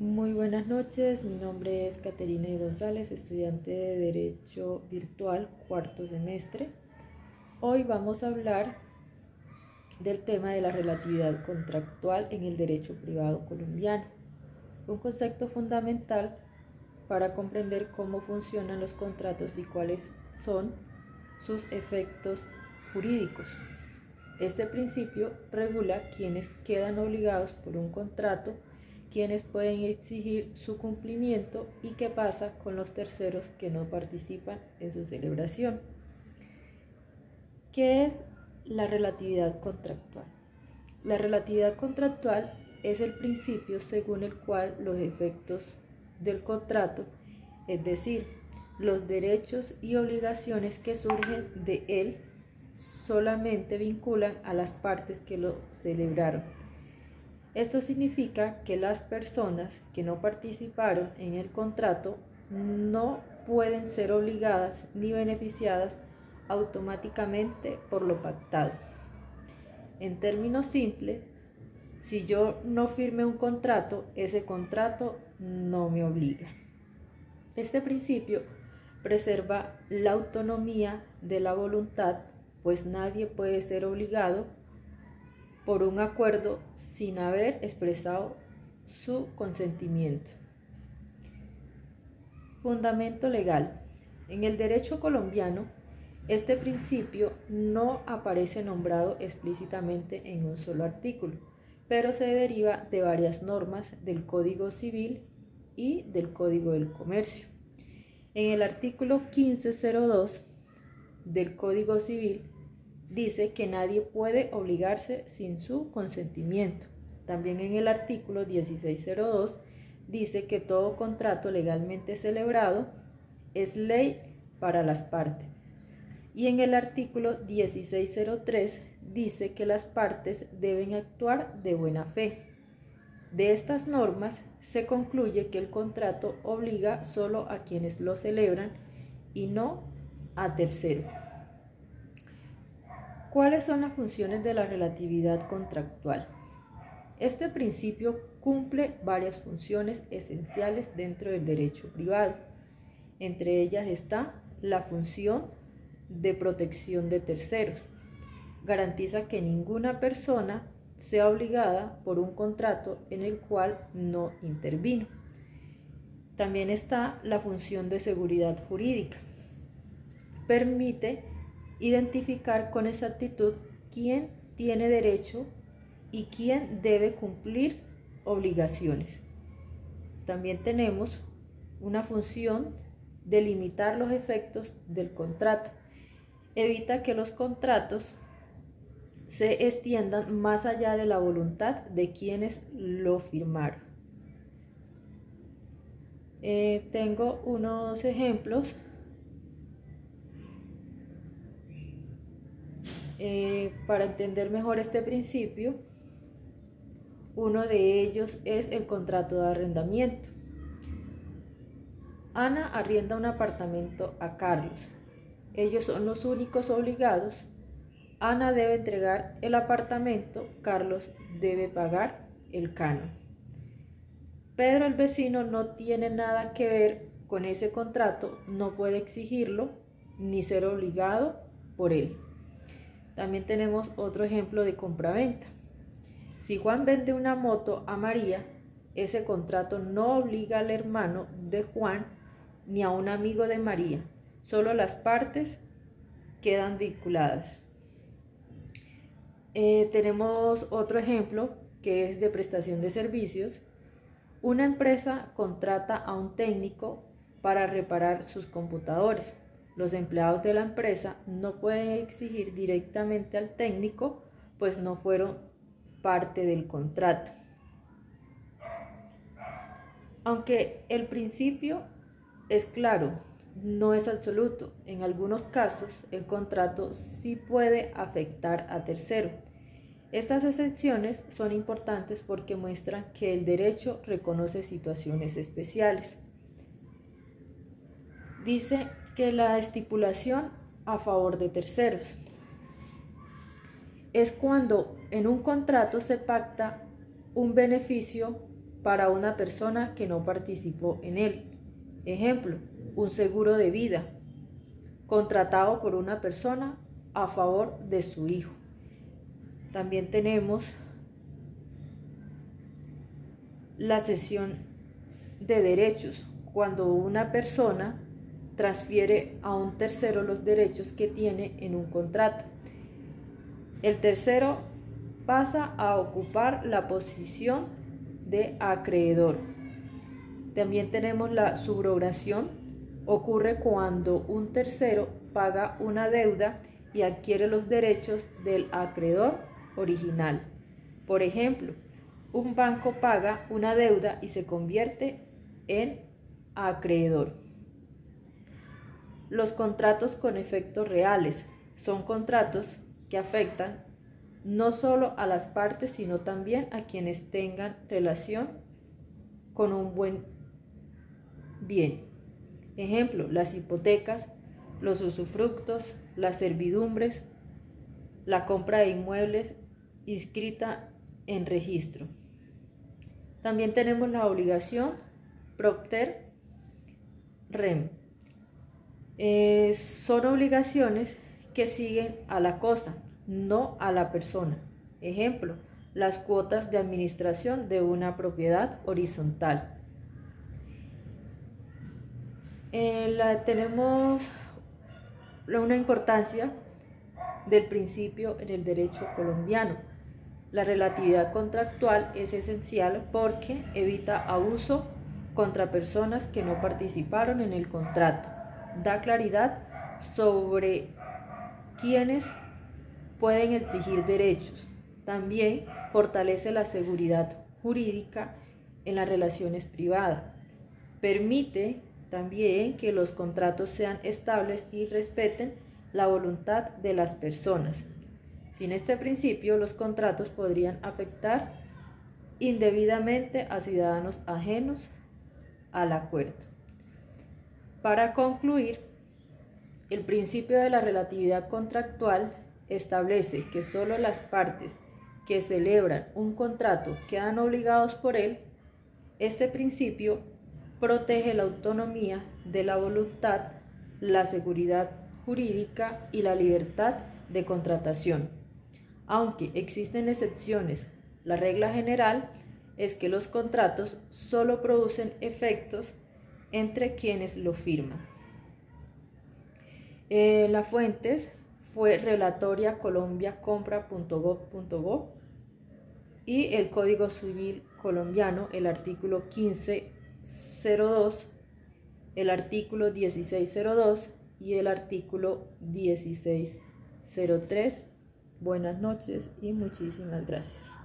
Muy buenas noches, mi nombre es Caterina González, estudiante de Derecho Virtual, cuarto semestre. Hoy vamos a hablar del tema de la relatividad contractual en el derecho privado colombiano, un concepto fundamental para comprender cómo funcionan los contratos y cuáles son sus efectos jurídicos. Este principio regula quienes quedan obligados por un contrato, quienes pueden exigir su cumplimiento y qué pasa con los terceros que no participan en su celebración. ¿Qué es la relatividad contractual? La relatividad contractual es el principio según el cual los efectos del contrato, es decir, los derechos y obligaciones que surgen de él, solamente vinculan a las partes que lo celebraron. Esto significa que las personas que no participaron en el contrato no pueden ser obligadas ni beneficiadas automáticamente por lo pactado. En términos simples, si yo no firmé un contrato, ese contrato no me obliga. Este principio preserva la autonomía de la voluntad, pues nadie puede ser obligado por un acuerdo sin haber expresado su consentimiento. Fundamento legal. En el derecho colombiano, este principio no aparece nombrado explícitamente en un solo artículo, pero se deriva de varias normas del Código Civil y del Código del Comercio. En el artículo 1502 del Código Civil dice que nadie puede obligarse sin su consentimiento. También en el artículo 1602 dice que todo contrato legalmente celebrado es ley para las partes. Y en el artículo 1603 dice que las partes deben actuar de buena fe. De estas normas se concluye que el contrato obliga solo a quienes lo celebran y no a terceros. ¿Cuáles son las funciones de la relatividad contractual? Este principio cumple varias funciones esenciales dentro del derecho privado. Entre ellas está la función de protección de terceros. Garantiza que ninguna persona sea obligada por un contrato en el cual no intervino. También está la función de seguridad jurídica. Permite identificar con exactitud quién tiene derecho y quién debe cumplir obligaciones. También tenemos una función de limitar los efectos del contrato. Evita que los contratos se extiendan más allá de la voluntad de quienes lo firmaron. Tengo unos ejemplos. Para entender mejor este principio, uno de ellos es el contrato de arrendamiento. Ana arrienda un apartamento a Carlos. Ellos son los únicos obligados. Ana debe entregar el apartamento, Carlos debe pagar el canon. Pedro, el vecino, no tiene nada que ver con ese contrato, no puede exigirlo ni ser obligado por él. También tenemos otro ejemplo de compraventa. Si Juan vende una moto a María, ese contrato no obliga al hermano de Juan ni a un amigo de María, solo las partes quedan vinculadas. Tenemos otro ejemplo que es de prestación de servicios. Una empresa contrata a un técnico para reparar sus computadores. Los empleados de la empresa no pueden exigir directamente al técnico, pues no fueron parte del contrato. Aunque el principio es claro, no es absoluto. En algunos casos, el contrato sí puede afectar a tercero. Estas excepciones son importantes porque muestran que el derecho reconoce situaciones especiales. Dice que la estipulación a favor de terceros es cuando en un contrato se pacta un beneficio para una persona que no participó en él. Ejemplo, un seguro de vida contratado por una persona a favor de su hijo. También tenemos la cesión de derechos, cuando una persona transfiere a un tercero los derechos que tiene en un contrato. El tercero pasa a ocupar la posición de acreedor. También tenemos la subrogación. Ocurre cuando un tercero paga una deuda y adquiere los derechos del acreedor original. Por ejemplo, un banco paga una deuda y se convierte en acreedor. Los contratos con efectos reales son contratos que afectan no solo a las partes, sino también a quienes tengan relación con un buen bien. Ejemplo, las hipotecas, los usufructos, las servidumbres, la compra de inmuebles inscrita en registro. También tenemos la obligación propter rem. Son obligaciones que siguen a la cosa, no a la persona. Ejemplo, las cuotas de administración de una propiedad horizontal. Tenemos una importancia del principio en el derecho colombiano. La relatividad contractual es esencial porque evita abuso contra personas que no participaron en el contrato. Da claridad sobre quiénes pueden exigir derechos. También fortalece la seguridad jurídica en las relaciones privadas. Permite también que los contratos sean estables y respeten la voluntad de las personas. Sin este principio, los contratos podrían afectar indebidamente a ciudadanos ajenos al acuerdo. Para concluir, el principio de la relatividad contractual establece que solo las partes que celebran un contrato quedan obligados por él. Este principio protege la autonomía de la voluntad, la seguridad jurídica y la libertad de contratación. Aunque existen excepciones, la regla general es que los contratos solo producen efectos entre quienes lo firman. Las fuentes fue Relatoria Colombia Compra.gov.go y el Código Civil colombiano, el artículo 1502, el artículo 1602 y el artículo 1603. Buenas noches y muchísimas gracias.